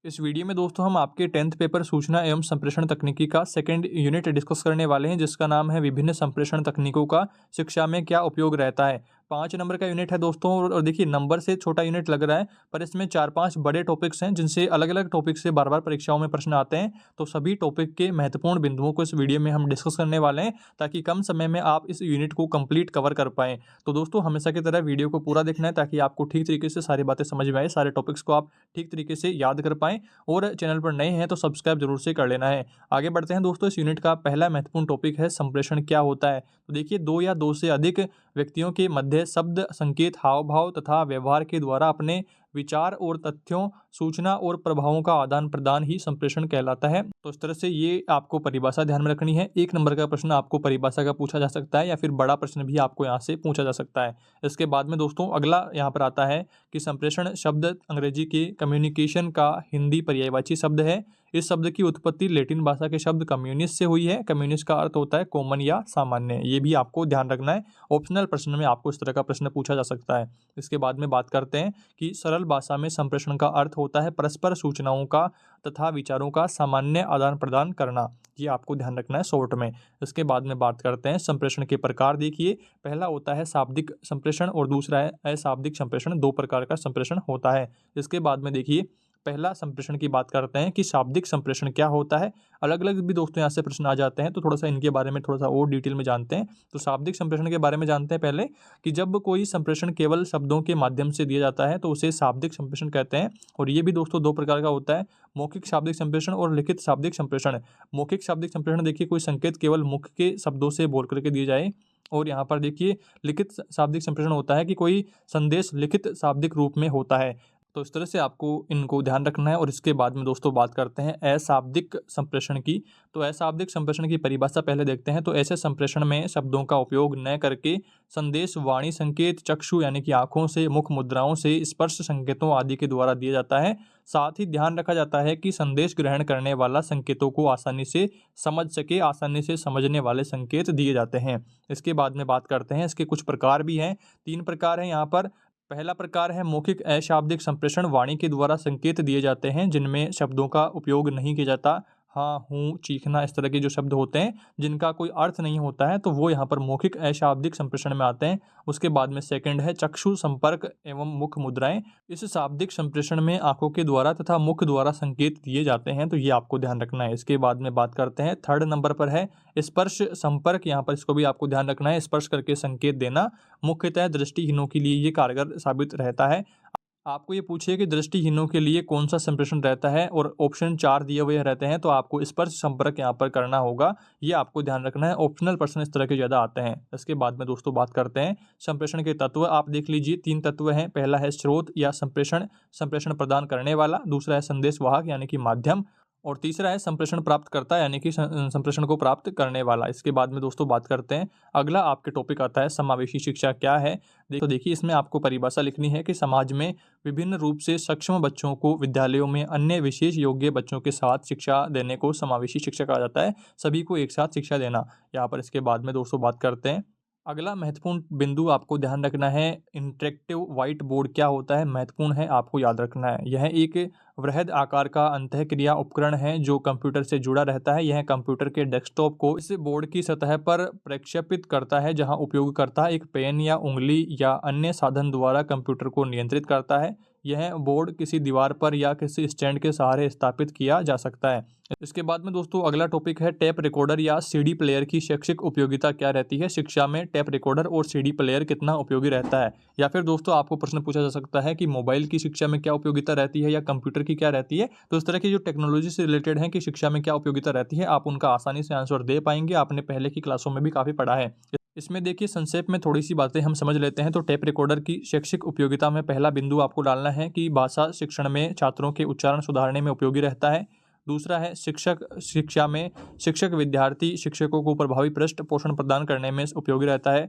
इस वीडियो में दोस्तों हम आपके 10th पेपर सूचना एवं संप्रेषण तकनीकी का सेकंड यूनिट डिस्कस करने वाले हैं, जिसका नाम है विभिन्न संप्रेषण तकनीकों का शिक्षा में क्या उपयोग रहता है। 5 नंबर का यूनिट है दोस्तों, और देखिए नंबर से छोटा यूनिट लग रहा है, पर इसमें 4-5 बड़े टॉपिक्स हैं जिनसे अलग अलग टॉपिक से बार बार परीक्षाओं में प्रश्न आते हैं। तो सभी टॉपिक के महत्वपूर्ण बिंदुओं को इस वीडियो में हम डिस्कस करने वाले हैं, ताकि कम समय में आप इस यूनिट को कंप्लीट कवर कर पाएँ। तो दोस्तों हमेशा की तरह वीडियो को पूरा देखना है, ताकि आपको ठीक तरीके से सारी बातें समझ में आए, सारे टॉपिक्स को आप ठीक तरीके से याद कर पाएँ। और चैनल पर नए हैं तो सब्सक्राइब जरूर से कर लेना है। आगे बढ़ते हैं दोस्तों। इस यूनिट का पहला महत्वपूर्ण टॉपिक है संप्रेषण क्या होता है। तो देखिए, दो या दो से अधिक व्यक्तियों के मध्य शब्द, संकेत, हाव भाव तथा व्यवहार के द्वारा अपने विचार और तथ्यों, सूचना और प्रभावों का आदान प्रदान ही संप्रेषण कहलाता है। तो इस तरह से ये आपको परिभाषा ध्यान में रखनी है। 1 नंबर का प्रश्न आपको परिभाषा का पूछा जा सकता है, या फिर बड़ा प्रश्न भी आपको यहाँ से पूछा जा सकता है। इसके बाद में दोस्तों अगला यहाँ पर आता है कि संप्रेषण शब्द अंग्रेजी के कम्युनिकेशन का हिंदी पर्यायवाची शब्द है। इस शब्द की उत्पत्ति लैटिन भाषा के शब्द कम्युनिस से हुई है। कम्युनिस का अर्थ होता है कॉमन या सामान्य। ये भी आपको ध्यान रखना है। ऑप्शनल प्रश्न में आपको इस तरह का प्रश्न पूछा जा सकता है। इसके बाद में बात करते हैं कि सरल भाषा में संप्रेषण का अर्थ होता है परस्पर सूचनाओं का तथा विचारों का सामान्य आदान प्रदान करना। ये आपको ध्यान रखना है शॉर्ट में। इसके बाद में बात करते हैं संप्रेषण के प्रकार। देखिए, पहला होता है शाब्दिक संप्रेषण और दूसरा है अशाब्दिक संप्रेषण। 2 प्रकार का संप्रेषण होता है। इसके बाद में देखिए, पहला संप्रेषण की बात करते हैं कि शाब्दिक संप्रेषण क्या होता है। अलग अलग भी दोस्तों यहाँ से प्रश्न आ जाते हैं, तो थोड़ा सा इनके बारे में थोड़ा सा और डिटेल में जानते हैं। तो शाब्दिक संप्रेषण के बारे में जानते हैं पहले, कि जब कोई संप्रेषण केवल शब्दों के माध्यम से दिया जाता है तो उसे शाब्दिक संप्रेषण कहते हैं। और ये भी दोस्तों 2 प्रकार का होता है, मौखिक शाब्दिक संप्रेषण और लिखित शाब्दिक संप्रेषण। मौखिक शाब्दिक संप्रेषण देखिए, कोई संकेत केवल मुख के शब्दों से बोल करके दिए जाए। और यहाँ पर देखिए, लिखित शाब्दिक संप्रेषण होता है कि कोई संदेश लिखित शाब्दिक रूप में होता है। तो इस तरह से आपको इनको ध्यान रखना है। और इसके बाद में दोस्तों बात करते हैं अशाब्दिक संप्रेषण की। तो अशाब्दिक संप्रेषण की परिभाषा पहले देखते हैं। तो ऐसे संप्रेषण में शब्दों का उपयोग न करके संदेश वाणी संकेत चक्षु यानी कि आंखों से, मुख मुद्राओं से, स्पर्श संकेतों आदि के द्वारा दिया जाता है। साथ ही ध्यान रखा जाता है कि संदेश ग्रहण करने वाला संकेतों को आसानी से समझ सके, आसानी से समझने वाले संकेत दिए जाते हैं। इसके बाद में बात करते हैं, इसके कुछ प्रकार भी हैं। 3 प्रकार हैं यहाँ पर। पहला प्रकार है मौखिक अशाब्दिक संप्रेषण। वाणी के द्वारा संकेत दिए जाते हैं जिनमें शब्दों का उपयोग नहीं किया जाता। हाँ, हूँ, चीखना, इस तरह के जो शब्द होते हैं जिनका कोई अर्थ नहीं होता है, तो वो यहाँ पर मौखिक अशाब्दिक संप्रेषण में आते हैं। उसके बाद में सेकंड है चक्षु संपर्क एवं मुख मुद्राएं। इस शाब्दिक संप्रेषण में आंखों के द्वारा तथा मुख द्वारा संकेत दिए जाते हैं, तो ये आपको ध्यान रखना है। इसके बाद में बात करते हैं, 3rd नंबर पर है स्पर्श संपर्क। यहाँ पर इसको भी आपको ध्यान रखना है। स्पर्श करके संकेत देना मुख्यतः दृष्टिहीनों के लिए ये कारगर साबित रहता है। आपको ये पूछिए कि दृष्टिहीनों के लिए कौन सा संप्रेषण रहता है, और ऑप्शन 4 दिए हुए रहते हैं, तो आपको स्पर्श संपर्क यहाँ पर करना होगा। ये आपको ध्यान रखना है। ऑप्शनल प्रश्न इस तरह के ज़्यादा आते हैं। इसके बाद में दोस्तों बात करते हैं संप्रेषण के तत्व। आप देख लीजिए, 3 तत्व हैं। पहला है स्रोत या संप्रेषण, संप्रेषण प्रदान करने वाला। दूसरा है संदेशवाहक यानी कि माध्यम। और तीसरा है संप्रेषण प्राप्त करता यानी कि संप्रेषण को प्राप्त करने वाला। इसके बाद में दोस्तों बात करते हैं, अगला आपके टॉपिक आता है समावेशी शिक्षा क्या है। तो देखिए, इसमें आपको परिभाषा लिखनी है कि समाज में विभिन्न रूप से सक्षम बच्चों को विद्यालयों में अन्य विशेष योग्य बच्चों के साथ शिक्षा देने को समावेशी शिक्षा कहा जाता है। सभी को एक साथ शिक्षा देना यहाँ पर। इसके बाद में दोस्तों बात करते हैं, अगला महत्वपूर्ण बिंदु आपको ध्यान रखना है, इंटरेक्टिव व्हाइट बोर्ड क्या होता है, महत्वपूर्ण है, आपको याद रखना है। यह एक वृहद आकार का अंतःक्रिया उपकरण है जो कंप्यूटर से जुड़ा रहता है। यह कंप्यूटर के डेस्कटॉप को इस बोर्ड की सतह पर प्रक्षेपित करता है, जहां उपयोगकर्ता एक पेन या उंगली या अन्य साधन द्वारा कंप्यूटर को नियंत्रित करता है। यह बोर्ड किसी दीवार पर या किसी स्टैंड के सहारे स्थापित किया जा सकता है। इसके बाद में दोस्तों अगला टॉपिक है टेप रिकॉर्डर या सीडी प्लेयर की शैक्षिक उपयोगिता क्या रहती है। शिक्षा में टेप रिकॉर्डर और सीडी प्लेयर कितना उपयोगी रहता है। या फिर दोस्तों आपको प्रश्न पूछा जा सकता है कि मोबाइल की शिक्षा में क्या उपयोगिता रहती है या कंप्यूटर की क्या रहती है। तो इस तरह की जो टेक्नोलॉजी से रिलेटेड है कि शिक्षा में क्या उपयोगिता रहती है, आप उनका आसानी से आंसर दे पाएंगे। आपने पहले की क्लासों में भी काफ़ी पढ़ा है। इसमें देखिए, संक्षेप में थोड़ी सी बातें हम समझ लेते हैं। तो टेप रिकॉर्डर की शैक्षिक उपयोगिता में पहला बिंदु आपको डालना है कि भाषा शिक्षण में छात्रों के उच्चारण सुधारने में उपयोगी रहता है। दूसरा है शिक्षा में शिक्षक विद्यार्थी शिक्षकों को प्रभावी पृष्ठ पोषण प्रदान करने में उपयोगी रहता है।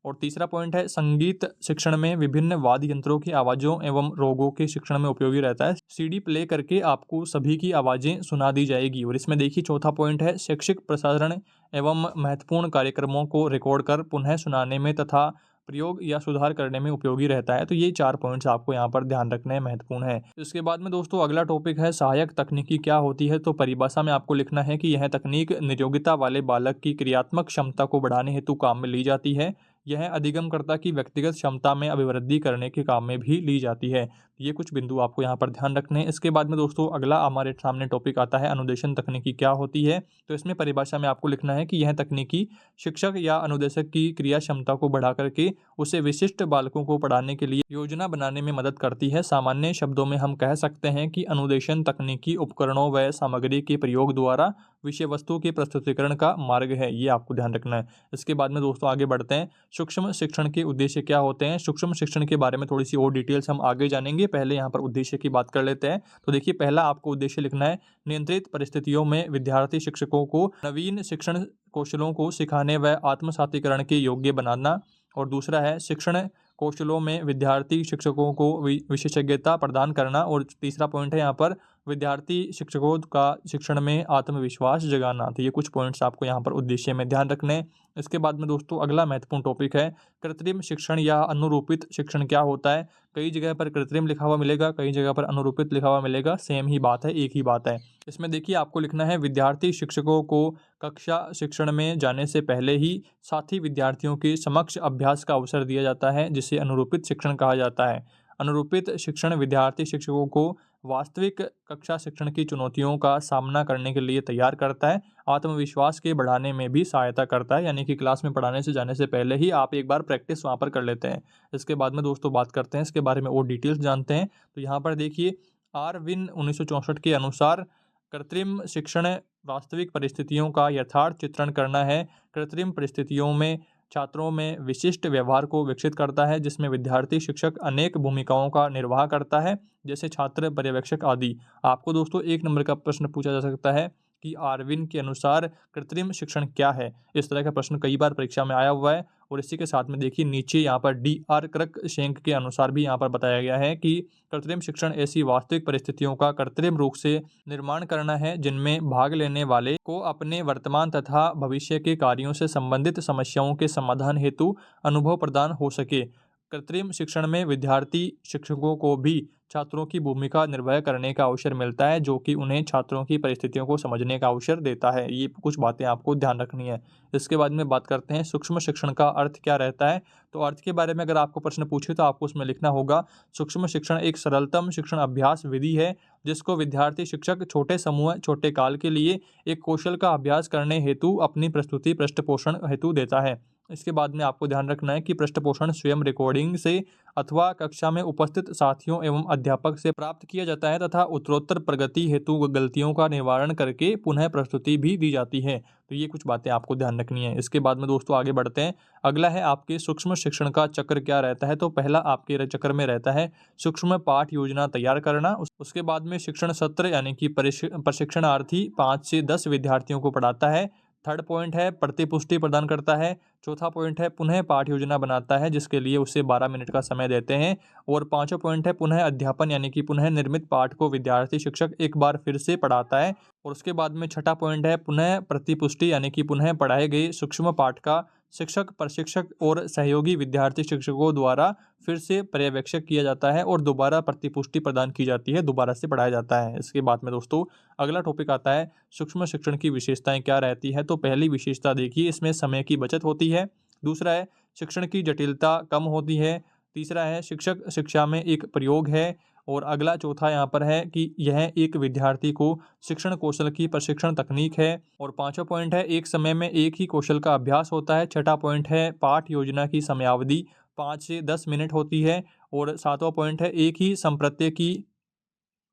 और तीसरा पॉइंट है संगीत शिक्षण में विभिन्न वाद्य यंत्रों की आवाज़ों एवं रोगों के शिक्षण में उपयोगी रहता है। सीडी प्ले करके आपको सभी की आवाज़ें सुना दी जाएगी। और इसमें देखिए चौथा पॉइंट है शैक्षिक प्रसारण एवं महत्वपूर्ण कार्यक्रमों को रिकॉर्ड कर पुनः सुनाने में तथा प्रयोग या सुधार करने में उपयोगी रहता है। तो ये 4 पॉइंट्स आपको यहाँ पर ध्यान रखने महत्वपूर्ण है। इसके बाद में दोस्तों अगला टॉपिक है सहायक तकनीकी क्या होती है। तो परिभाषा में आपको लिखना है कि यह तकनीक नियोगिता वाले बालक की क्रियात्मक क्षमता को बढ़ाने हेतु काम में ली जाती है। यह अधिगमकर्ता की व्यक्तिगत क्षमता में अभिवृद्धि करने के काम में भी ली जाती है। ये कुछ बिंदु आपको यहाँ पर ध्यान रखने हैं। इसके बाद में दोस्तों अगला हमारे सामने टॉपिक आता है अनुदेशन तकनीकी क्या होती है। तो इसमें परिभाषा में आपको लिखना है कि यह तकनीकी शिक्षक या अनुदेशक की क्रिया क्षमता को बढ़ा करके उसे विशिष्ट बालकों को पढ़ाने के लिए योजना बनाने में मदद करती है। सामान्य शब्दों में हम कह सकते हैं कि अनुदेशन तकनीकी उपकरणों व सामग्री के प्रयोग द्वारा विषय वस्तु के प्रस्तुतिकरण का मार्ग है। ये आपको ध्यान रखना है। इसके बाद में दोस्तों आगे बढ़ते हैं। सूक्ष्म शिक्षण के उद्देश्य क्या होते हैं। सूक्ष्म शिक्षण के बारे में थोड़ी सी और डिटेल्स हम आगे जानेंगे। पहले यहाँ पर उद्देश्य की बात कर लेते हैं। तो देखिए पहला आपको उद्देश्य लिखना है नियंत्रित परिस्थितियों में विद्यार्थी शिक्षकों को नवीन शिक्षण कौशलों को सिखाने व आत्मसातीकरण के योग्य बनाना। और दूसरा है शिक्षण कौशलों में विद्यार्थी शिक्षकों को विशेषज्ञता प्रदान करना। और तीसरा पॉइंट है यहाँ पर विद्यार्थी शिक्षकों का शिक्षण में आत्मविश्वास जगाना। तो ये कुछ पॉइंट्स आपको यहाँ पर उद्देश्य में ध्यान रखने। इसके बाद में दोस्तों अगला महत्वपूर्ण टॉपिक है कृत्रिम शिक्षण या अनुरूपित शिक्षण क्या होता है। कई जगह पर कृत्रिम लिखा हुआ मिलेगा, कई जगह पर अनुरूपित लिखा हुआ मिलेगा। सेम ही बात है, एक ही बात है। इसमें देखिए आपको लिखना है विद्यार्थी शिक्षकों को कक्षा शिक्षण में जाने से पहले ही साथी विद्यार्थियों के समक्ष अभ्यास का अवसर दिया जाता है, जिसे अनुरूपित शिक्षण कहा जाता है। अनुरूपित शिक्षण विद्यार्थी शिक्षकों को वास्तविक कक्षा शिक्षण की चुनौतियों का सामना करने के लिए तैयार करता है, आत्मविश्वास के बढ़ाने में भी सहायता करता है। यानी कि क्लास में पढ़ाने से जाने से पहले ही आप एक बार प्रैक्टिस वहाँ पर कर लेते हैं। इसके बाद में दोस्तों बात करते हैं इसके बारे में और डिटेल्स जानते हैं। तो यहाँ पर देखिए आरविन 1964 के अनुसार कृत्रिम शिक्षण वास्तविक परिस्थितियों का यथार्थ चित्रण करना है। कृत्रिम परिस्थितियों में छात्रों में विशिष्ट व्यवहार को विकसित करता है, जिसमें विद्यार्थी शिक्षक अनेक भूमिकाओं का निर्वाह करता है, जैसे छात्र पर्यवेक्षक आदि। आपको दोस्तों 1 नंबर का प्रश्न पूछा जा सकता है कि आरविन के अनुसार कृत्रिम शिक्षण क्या है। इस तरह का प्रश्न कई बार परीक्षा में आया हुआ है। और इसी के साथ में देखिए नीचे यहाँ पर DR क्रकशेंक के अनुसार भी यहाँ पर बताया गया है कि कृत्रिम शिक्षण ऐसी वास्तविक परिस्थितियों का कृत्रिम रूप से निर्माण करना है जिनमें भाग लेने वाले को अपने वर्तमान तथा भविष्य के कार्यों से संबंधित समस्याओं के समाधान हेतु अनुभव प्रदान हो सके। कृत्रिम शिक्षण में विद्यार्थी शिक्षकों को भी छात्रों की भूमिका निर्वह करने का अवसर मिलता है, जो कि उन्हें छात्रों की परिस्थितियों को समझने का अवसर देता है। ये कुछ बातें आपको ध्यान रखनी है। इसके बाद में बात करते हैं सूक्ष्म शिक्षण का अर्थ क्या रहता है। तो अर्थ के बारे में अगर आपको प्रश्न पूछे तो आपको उसमें लिखना होगा सूक्ष्म शिक्षण एक सरलतम शिक्षण अभ्यास विधि है, जिसको विद्यार्थी शिक्षक छोटे समूह छोटे काल के लिए एक कौशल का अभ्यास करने हेतु अपनी प्रस्तुति पृष्ठपोषण हेतु देता है। इसके बाद में आपको ध्यान रखना है कि पृष्ठपोषण स्वयं रिकॉर्डिंग से अथवा कक्षा में उपस्थित साथियों एवं अध्यापक से प्राप्त किया जाता है तथा उत्तरोत्तर प्रगति हेतु गलतियों का निवारण करके पुनः प्रस्तुति भी दी जाती है। तो ये कुछ बातें आपको ध्यान रखनी है। इसके बाद में दोस्तों आगे बढ़ते हैं। अगला है आपके सूक्ष्म शिक्षण का चक्र क्या रहता है। तो पहला आपके चक्र में रहता है सूक्ष्म पाठ योजना तैयार करना। उसके बाद में शिक्षण सत्र यानी कि प्रशिक्षणार्थी 5 से 10 विद्यार्थियों को पढ़ाता है। थर्ड पॉइंट है प्रतिपुष्टि प्रदान करता है। चौथा पॉइंट है पुनः पाठ योजना बनाता है, जिसके लिए उसे 12 मिनट का समय देते हैं। और पांचवा पॉइंट है पुनः अध्यापन यानी कि पुनः निर्मित पाठ को विद्यार्थी शिक्षक एक बार फिर से पढ़ाता है। और उसके बाद में छठा पॉइंट है पुनः प्रतिपुष्टि यानी कि पुनः पढ़ाए गए सूक्ष्म पाठ का शिक्षक प्रशिक्षक और सहयोगी विद्यार्थी शिक्षकों द्वारा फिर से पर्यवेक्षक किया जाता है और दोबारा प्रतिपुष्टि प्रदान की जाती है, दोबारा से पढ़ाया जाता है। इसके बाद में दोस्तों अगला टॉपिक आता है सूक्ष्म शिक्षण की विशेषताएं क्या रहती है। तो पहली विशेषता देखिए इसमें समय की बचत होती है। दूसरा है शिक्षण की जटिलता कम होती है। तीसरा है शिक्षक शिक्षा में एक प्रयोग है। और अगला चौथा यहाँ पर है कि यह एक विद्यार्थी को शिक्षण कौशल की प्रशिक्षण तकनीक है। और पांचवा पॉइंट है एक समय में एक ही कौशल का अभ्यास होता है। छठा पॉइंट है पाठ योजना की समयावधि 5 से 10 मिनट होती है। और सातवां पॉइंट है एक ही संप्रत्यय की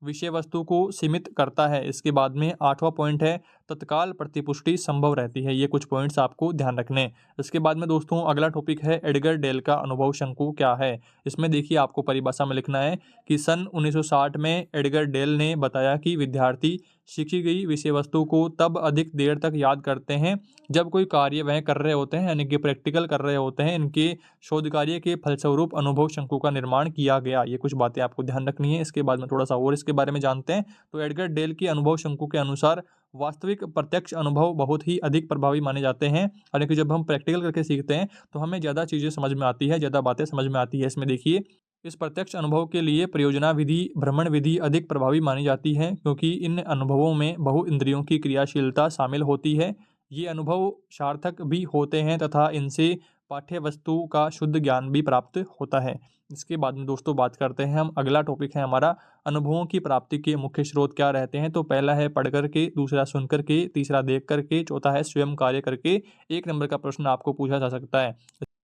विषय वस्तु को सीमित करता है। इसके बाद में आठवां पॉइंट है तत्काल प्रतिपुष्टि संभव रहती है। ये कुछ पॉइंट्स आपको ध्यान रखने हैं। इसके बाद में दोस्तों अगला टॉपिक है एडगर डेल का अनुभव शंकु क्या है। इसमें देखिए आपको परिभाषा में लिखना है कि सन 1960 में एडगर डेल ने बताया कि विद्यार्थी सीखी गई विषय वस्तु को तब अधिक देर तक याद करते हैं जब कोई कार्य वह कर रहे होते हैं, यानी कि प्रैक्टिकल कर रहे होते हैं। इनके शोध कार्य के फलस्वरूप अनुभव शंकु का निर्माण किया गया। ये कुछ बातें आपको ध्यान रखनी है। इसके बाद में थोड़ा सा और इसके बारे में जानते हैं। तो एडगर डेल की अनुभव शंकु के अनुसार वास्तविक प्रत्यक्ष अनुभव बहुत ही अधिक प्रभावी माने जाते हैं, यानी कि जब हम प्रैक्टिकल करके सीखते हैं तो हमें ज़्यादा चीज़ें समझ में आती है, ज़्यादा बातें समझ में आती है। इसमें देखिए, इस प्रत्यक्ष अनुभव के लिए परियोजना विधि, भ्रमण विधि अधिक प्रभावी मानी जाती है, क्योंकि इन अनुभवों में बहु इंद्रियों की क्रियाशीलता शामिल होती है। ये अनुभव सार्थक भी होते हैं तथा इनसे पाठ्य वस्तु का शुद्ध ज्ञान भी प्राप्त होता है। इसके बाद में दोस्तों बात करते हैं हम, अगला टॉपिक है हमारा अनुभवों की प्राप्ति के मुख्य स्रोत क्या रहते हैं। तो पहला है पढ़ कर के, दूसरा सुन कर के, तीसरा देख कर के, चौथा है स्वयं कार्य करके। 1 नंबर का प्रश्न आपको पूछा जा सकता है।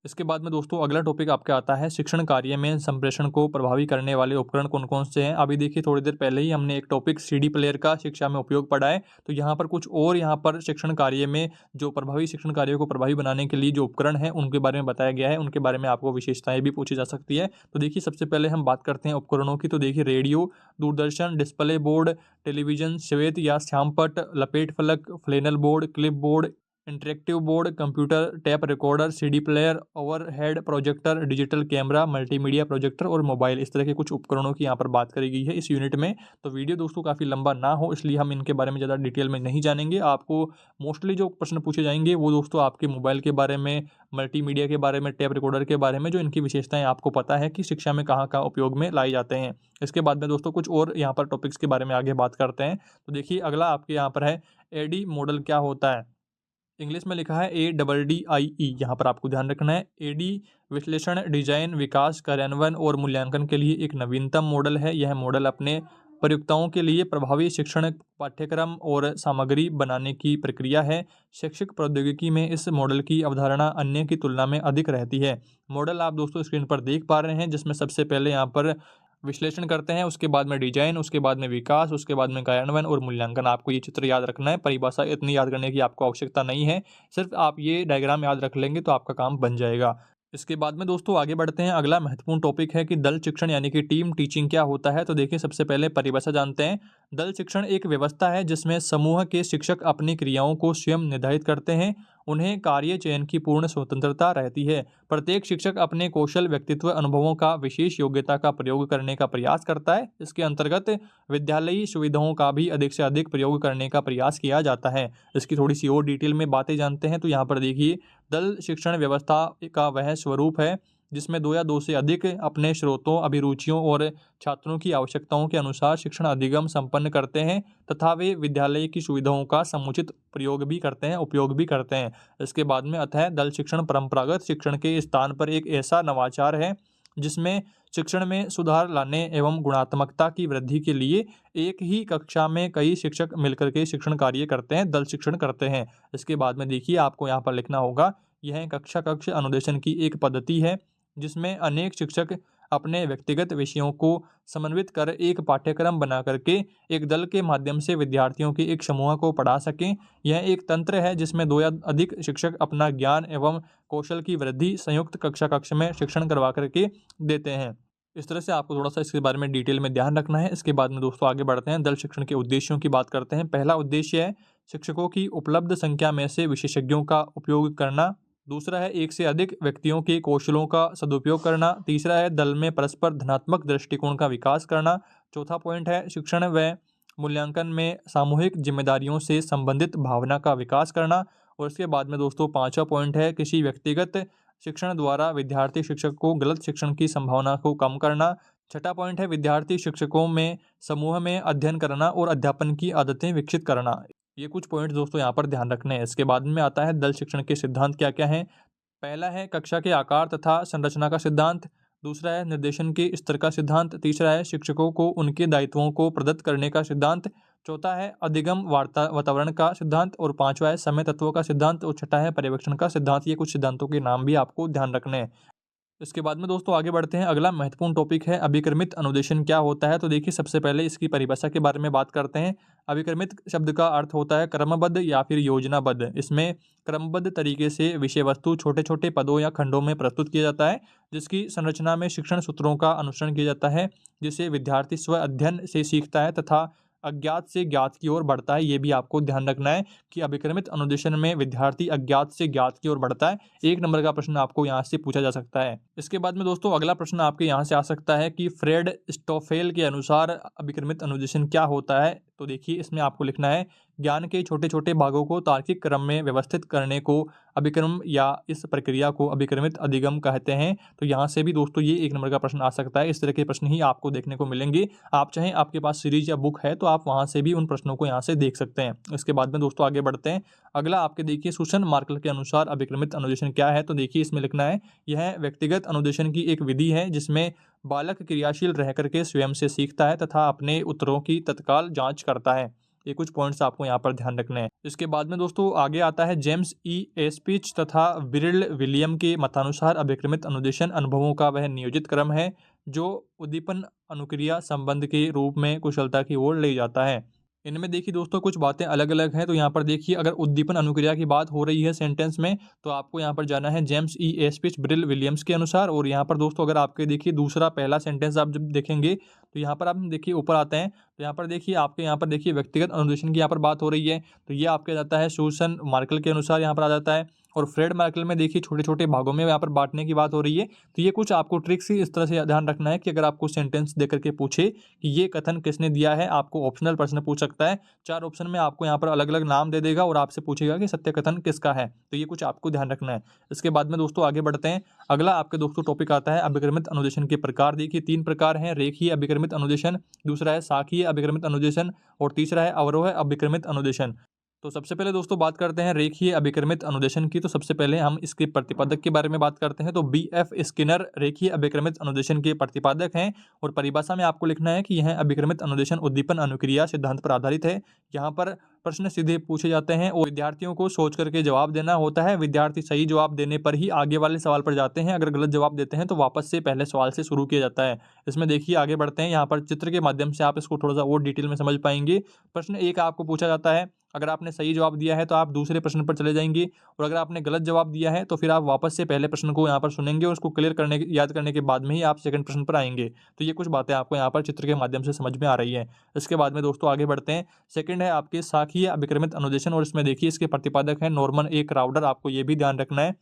इसके बाद में दोस्तों अगला टॉपिक आपका आता है शिक्षण कार्य में संप्रेषण को प्रभावी करने वाले उपकरण कौन कौन से हैं। अभी देखिए, थोड़ी देर पहले ही हमने एक टॉपिक सीडी प्लेयर का शिक्षा में उपयोग पढ़ा है। तो यहाँ पर कुछ और, यहाँ पर शिक्षण कार्य में जो प्रभावी शिक्षण कार्य को प्रभावी बनाने के लिए जो उपकरण हैं उनके बारे में बताया गया है, उनके बारे में आपको विशेषताएं भी पूछी जा सकती है। तो देखिए, सबसे पहले हम बात करते हैं उपकरणों की। तो देखिए, रेडियो, दूरदर्शन, डिस्प्ले बोर्ड, टेलीविजन, श्वेत या श्यामपट्ट, लपेट फलक, flannel board, clip board, interactive board, computer, tape recorder, CD player, overhead projector, digital camera, multimedia projector और मोबाइल, इस तरह के कुछ उपकरणों की यहाँ पर बात करी गई है इस यूनिट में। तो वीडियो दोस्तों काफ़ी लंबा ना हो, इसलिए हम इनके बारे में ज़्यादा डिटेल में नहीं जानेंगे। आपको मोस्टली जो प्रश्न पूछे जाएंगे वो दोस्तों आपके मोबाइल के बारे में, मल्टीमीडिया के बारे में, टेप रिकॉर्डर के बारे में, जो इनकी विशेषताएं आपको पता है कि शिक्षा में कहाँ कहाँ उपयोग में लाई जाते हैं। इसके बाद में दोस्तों कुछ और यहाँ पर टॉपिक्स के बारे में आगे बात करते हैं। तो देखिए, अगला आपके यहाँ पर है एडी मॉडल क्या होता है। इंग्लिश में लिखा है ADDIE, यहाँ पर आपको ध्यान रखना है। एडी विश्लेषण, डिजाइन, विकास, कार्यान्वयन और मूल्यांकन के लिए एक नवीनतम मॉडल है। यह मॉडल अपने प्रयुक्ताओं के लिए प्रभावी शिक्षण पाठ्यक्रम और सामग्री बनाने की प्रक्रिया है। शैक्षिक प्रौद्योगिकी में इस मॉडल की अवधारणा अन्य की तुलना में अधिक रहती है। मॉडल आप दोस्तों स्क्रीन पर देख पा रहे हैं, जिसमें सबसे पहले यहाँ पर विश्लेषण करते हैं, उसके बाद में डिजाइन, उसके बाद में विकास, उसके बाद में कार्यान्वयन और मूल्यांकन। आपको ये चित्र याद रखना है, परिभाषा इतनी याद करने की आपको आवश्यकता नहीं है, सिर्फ आप ये डायग्राम याद रख लेंगे तो आपका काम बन जाएगा। इसके बाद में दोस्तों आगे बढ़ते हैं। अगला महत्वपूर्ण टॉपिक है कि दल शिक्षण यानी कि टीम टीचिंग क्या होता है। तो देखिए, सबसे पहले परिभाषा जानते हैं। दल शिक्षण एक व्यवस्था है जिसमें समूह के शिक्षक अपनी क्रियाओं को स्वयं निर्धारित करते हैं। उन्हें कार्य चयन की पूर्ण स्वतंत्रता रहती है। प्रत्येक शिक्षक अपने कौशल, व्यक्तित्व, अनुभवों का विशेष योग्यता का प्रयोग करने का प्रयास करता है। इसके अंतर्गत विद्यालयी सुविधाओं का भी अधिक से अधिक प्रयोग करने का प्रयास किया जाता है। इसकी थोड़ी सी और डिटेल में बातें जानते हैं। तो यहाँ पर देखिए, दल शिक्षण व्यवस्था का वह स्वरूप है जिसमें 2 या 2 से अधिक अपने स्रोतों, अभिरुचियों और छात्रों की आवश्यकताओं के अनुसार शिक्षण अधिगम संपन्न करते हैं तथा वे विद्यालय की सुविधाओं का समुचित प्रयोग भी करते हैं, उपयोग भी करते हैं। इसके बाद में अतः दल शिक्षण परंपरागत शिक्षण के स्थान पर एक ऐसा नवाचार है जिसमें शिक्षण में सुधार लाने एवं गुणात्मकता की वृद्धि के लिए एक ही कक्षा में कई शिक्षक मिलकर के शिक्षण कार्य करते हैं, दल शिक्षण करते हैं। इसके बाद में देखिए, आपको यहाँ पर लिखना होगा, यह कक्षा कक्ष अनुदेशन की एक पद्धति है जिसमें अनेक शिक्षक अपने व्यक्तिगत विषयों को समन्वित कर एक पाठ्यक्रम बना करके एक दल के माध्यम से विद्यार्थियों के एक समूह को पढ़ा सकें। यह एक तंत्र है जिसमें 2 या अधिक शिक्षक अपना ज्ञान एवं कौशल की वृद्धि संयुक्त कक्षा कक्ष में शिक्षण करवा करके देते हैं। इस तरह से आपको थोड़ा सा इसके बारे में डिटेल में ध्यान रखना है। इसके बाद में दोस्तों आगे बढ़ते हैं, दल शिक्षण के उद्देश्यों की बात करते हैं। पहला उद्देश्य है शिक्षकों की उपलब्ध संख्या में से विशेषज्ञों का उपयोग करना। दूसरा है एक से अधिक व्यक्तियों के कौशलों का सदुपयोग करना। तीसरा है दल में परस्पर धनात्मक दृष्टिकोण का विकास करना। चौथा पॉइंट है शिक्षण व मूल्यांकन में सामूहिक जिम्मेदारियों से संबंधित भावना का विकास करना। और इसके बाद में दोस्तों 5वां पॉइंट है किसी व्यक्तिगत शिक्षण द्वारा विद्यार्थी शिक्षक को गलत शिक्षण की संभावना को कम करना। छठा पॉइंट है विद्यार्थी शिक्षकों में समूह में अध्ययन करना और अध्यापन की आदतें विकसित करना। ये कुछ पॉइंट दोस्तों यहाँ पर ध्यान रखने हैं। इसके बाद में आता है दल शिक्षण के सिद्धांत क्या क्या हैं। पहला है कक्षा के आकार तथा संरचना का सिद्धांत। दूसरा है निर्देशन के स्तर का सिद्धांत। तीसरा है शिक्षकों को उनके दायित्वों को प्रदत्त करने का सिद्धांत। चौथा है अधिगम वातावरण का सिद्धांत। और 5वां है समय तत्वों का सिद्धांत। और छठा है पर्यवेक्षण का सिद्धांत। ये कुछ सिद्धांतों के नाम भी आपको ध्यान रखने हैं। इसके बाद में दोस्तों आगे बढ़ते हैं। अगला महत्वपूर्ण टॉपिक है अभिक्रमित अनुदेशन क्या होता है। तो देखिए, सबसे पहले इसकी परिभाषा के बारे में बात करते हैं। अभिक्रमित शब्द का अर्थ होता है क्रमबद्ध या फिर योजनाबद्ध। इसमें क्रमबद्ध तरीके से विषय वस्तु छोटे छोटे पदों या खंडों में प्रस्तुत किया जाता है, जिसकी संरचना में शिक्षण सूत्रों का अनुसरण किया जाता है, जिसे विद्यार्थी स्व अध्ययन से सीखता है तथा अज्ञात से ज्ञात की ओर बढ़ता है। ये भी आपको ध्यान रखना है कि अभिक्रमित अनुदेशन में विद्यार्थी अज्ञात से ज्ञात की ओर बढ़ता है। 1 नंबर का प्रश्न आपको यहाँ से पूछा जा सकता है। इसके बाद में दोस्तों अगला प्रश्न आपके यहाँ से आ सकता है कि फ्रेड स्टोफेल के अनुसार अभिक्रमित अनुदेशन क्या होता है। तो देखिए इसमें आपको लिखना है, ज्ञान के छोटे छोटे भागों को तार्किक क्रम में व्यवस्थित करने को अभिक्रम या इस प्रक्रिया को अभिक्रमित अधिगम कहते हैं। तो यहाँ से भी दोस्तों ये 1 नंबर का प्रश्न आ सकता है। इस तरह के प्रश्न ही आपको देखने को मिलेंगे। आप चाहें आपके पास सीरीज या बुक है तो आप वहाँ से भी उन प्रश्नों को यहाँ से देख सकते हैं। इसके बाद में दोस्तों आगे बढ़ते हैं। अगला आपके देखिए सूसन मार्कल के अनुसार अभिक्रमित अनुदेशन क्या है। तो देखिए इसमें लिखना है, यह व्यक्तिगत अनुदेशन की एक विधि है जिसमें बालक क्रियाशील रह करके स्वयं से सीखता है तथा अपने उत्तरों की तत्काल जांच करता है। ये कुछ पॉइंट्स आपको यहाँ पर ध्यान रखने हैं। इसके बाद में दोस्तों आगे आता है जेम्स ई एस्पिच तथा विरिल विलियम के मतानुसार अभिक्रमित अनुदेशन अनुभवों का वह नियोजित क्रम है जो उद्दीपन अनुक्रिया संबंध के रूप में कुशलता की ओर ले जाता है। इनमें देखिए दोस्तों कुछ बातें अलग अलग हैं। तो यहाँ पर देखिए अगर उद्दीपन अनुक्रिया की बात हो रही है सेंटेंस में तो आपको यहाँ पर जाना है जेम्स ई एस्पिच ब्रिल विलियम्स के अनुसार। और यहाँ पर दोस्तों अगर आपके देखिए दूसरा पहला सेंटेंस आप जब देखेंगे तो यहाँ पर आप देखिए ऊपर आते हैं तो यहाँ पर देखिए आपके यहाँ पर देखिए व्यक्तिगत अनुदेशन की यहाँ पर बात हो रही है। तो ये आपके जाता है सूसन मार्कल के अनुसार यहाँ पर आ जाता है। और फ्रेड मार्कल में देखिए छोटे छोटे भागों में यहाँ पर बांटने की बात हो रही है। तो ये कुछ आपको ट्रिक्स ही इस तरह से ध्यान रखना है कि अगर आपको सेंटेंस दे करके पूछे कि ये कथन किसने दिया है, आपको ऑप्शनल प्रश्न पूछ सकता है। 4 ऑप्शन में आपको यहाँ पर अलग अलग नाम दे देगा और आपसे पूछेगा कि सत्य कथन किसका है। तो ये कुछ आपको ध्यान रखना है। इसके बाद में दोस्तों आगे बढ़ते हैं। अगला आपके दोस्तों टॉपिक आता है अभिक्रमित अनुदेशन के प्रकार। देखिए 3 प्रकार हैं, रेखीय अभिक्रमित अनुदेशन, दूसरा है शाखीय अभिक्रमित अनुदेशन और तीसरा है अवरोह अभिक्रमित अनुदेशन। तो सबसे पहले दोस्तों बात करते हैं रेखीय अभिक्रमित अनुदेशन की। तो सबसे पहले हम इसके प्रतिपादक के बारे में बात करते हैं। तो बी.एफ. स्किनर रेखीय अभिक्रमित अनुदेशन के प्रतिपादक हैं और परिभाषा में आपको लिखना है कि यह अभिक्रमित अनुदेशन उद्दीपन अनुक्रिया सिद्धांत पर आधारित है। यहाँ पर प्रश्न सीधे पूछे जाते हैं और विद्यार्थियों को सोच करके जवाब देना होता है। विद्यार्थी सही जवाब देने पर ही आगे वाले सवाल पर जाते हैं। अगर गलत जवाब देते हैं तो वापस से पहले सवाल से शुरू किया जाता है। इसमें देखिए आगे बढ़ते हैं। यहाँ पर चित्र के माध्यम से आप इसको थोड़ा सा और डिटेल में समझ पाएंगे। प्रश्न 1 आपको पूछा जाता है, अगर आपने सही जवाब दिया है तो आप दूसरे प्रश्न पर चले जाएंगे और अगर आपने गलत जवाब दिया है तो फिर आप वापस से पहले प्रश्न को यहाँ पर सुनेंगे और उसको क्लियर करने याद करने के बाद में ही आप सेकंड प्रश्न पर आएंगे। तो ये कुछ बातें आपको यहाँ पर चित्र के माध्यम से समझ में आ रही है। इसके बाद में दोस्तों आगे बढ़ते हैं। सेकंड है आपके शाखीय अभिक्रमित अनुदेशन और इसमें देखिए इसके प्रतिपादक है नॉर्मन ए क्राउडर। आपको ये भी ध्यान रखना है।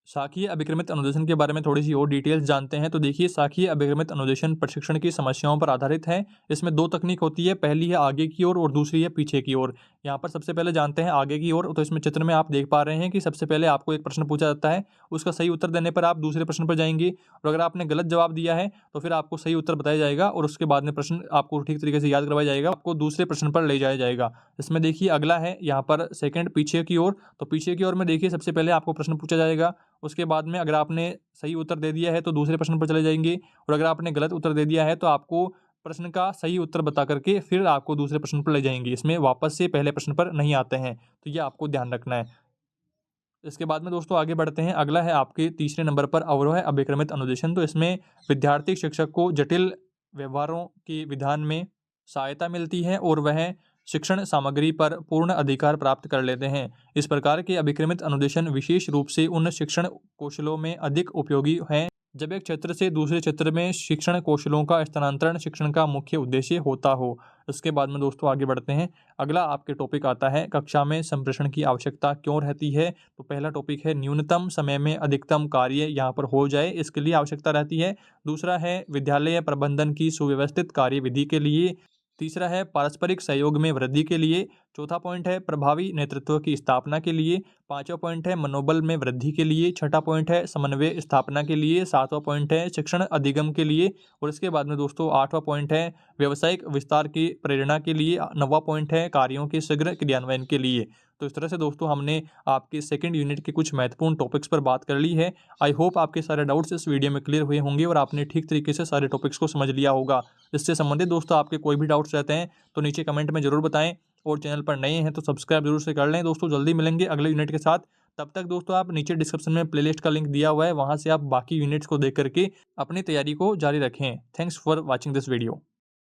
शाखीय अभिक्रमित अनुदेशन के बारे में थोड़ी सी और डिटेल्स जानते हैं। तो देखिए शाखीय अभिक्रमित अनुदेशन प्रशिक्षण की समस्याओं पर आधारित है। इसमें 2 तकनीक होती है, पहली है आगे की ओर और दूसरी है पीछे की ओर। यहाँ पर सबसे पहले जानते हैं आगे की ओर। तो इसमें चित्र में आप देख पा रहे हैं कि सबसे पहले आपको एक प्रश्न पूछा जाता है, उसका सही उत्तर देने पर आप दूसरे प्रश्न पर जाएंगे और अगर आपने गलत जवाब दिया है तो फिर आपको सही उत्तर बताया जाएगा और उसके बाद में प्रश्न आपको ठीक तरीके से याद करवाया जाएगा, आपको दूसरे प्रश्न पर ले जाया जाएगा। इसमें देखिए अगला है यहाँ पर सेकंड पीछे की ओर। तो पीछे की ओर में देखिए सबसे पहले आपको प्रश्न पूछा जाएगा, उसके बाद में अगर आपने सही उत्तर दे दिया है तो दूसरे प्रश्न पर चले जाएंगे और अगर आपने गलत उत्तर दे दिया है तो आपको प्रश्न का सही उत्तर बता करके फिर आपको दूसरे प्रश्न पर ले जाएंगे। इसमें वापस से पहले प्रश्न पर नहीं आते हैं। तो ये आपको ध्यान रखना है। इसके बाद में दोस्तों आगे बढ़ते हैं। अगला है आपके तीसरे नंबर पर अवरोह अभिक्रमित अनुदेशन। तो इसमें विद्यार्थी शिक्षक को जटिल व्यवहारों के विधान में सहायता मिलती है और वह शिक्षण सामग्री पर पूर्ण अधिकार प्राप्त कर लेते हैं। इस प्रकार के अभिक्रमित अनुदेशन विशेष रूप से उन शिक्षण कौशलों में अधिक उपयोगी हैं जब एक क्षेत्र से दूसरे क्षेत्र में शिक्षण कौशलों का स्थानांतरण शिक्षण का मुख्य उद्देश्य होता हो। इसके बाद में दोस्तों आगे बढ़ते हैं। अगला आपके टॉपिक आता है कक्षा में संप्रेषण की आवश्यकता क्यों रहती है। तो पहला टॉपिक है न्यूनतम समय में अधिकतम कार्य यहाँ पर हो जाए, इसके लिए आवश्यकता रहती है। दूसरा है विद्यालय प्रबंधन की सुव्यवस्थित कार्यविधि के लिए। तीसरा है पारस्परिक सहयोग में वृद्धि के लिए। चौथा पॉइंट है प्रभावी नेतृत्व की स्थापना के लिए। 5वां पॉइंट है मनोबल में वृद्धि के लिए। 6ठा पॉइंट है समन्वय स्थापना के लिए। 7वां पॉइंट है शिक्षण अधिगम के लिए और इसके बाद में दोस्तों 8वां पॉइंट है व्यावसायिक विस्तार की प्रेरणा के लिए। 9वां पॉइंट है कार्यों के शीघ्र क्रियान्वयन के लिए। तो इस तरह से दोस्तों हमने आपके सेकंड यूनिट के कुछ महत्वपूर्ण टॉपिक्स पर बात कर ली है। आई होप आपके सारे डाउट्स इस वीडियो में क्लियर हुए होंगे और आपने ठीक तरीके से सारे टॉपिक्स को समझ लिया होगा। इससे संबंधित दोस्तों आपके कोई भी डाउट्स रहते हैं तो नीचे कमेंट में जरूर बताएं और चैनल पर नए हैं तो सब्सक्राइब जरूर से कर लें। दोस्तों जल्दी मिलेंगे अगले यूनिट के साथ। तब तक दोस्तों आप नीचे डिस्क्रिप्शन में प्लेलिस्ट का लिंक दिया हुआ है, वहां से आप बाकी यूनिट्स को देख करके अपनी तैयारी को जारी रखें। Thanks for watching this video.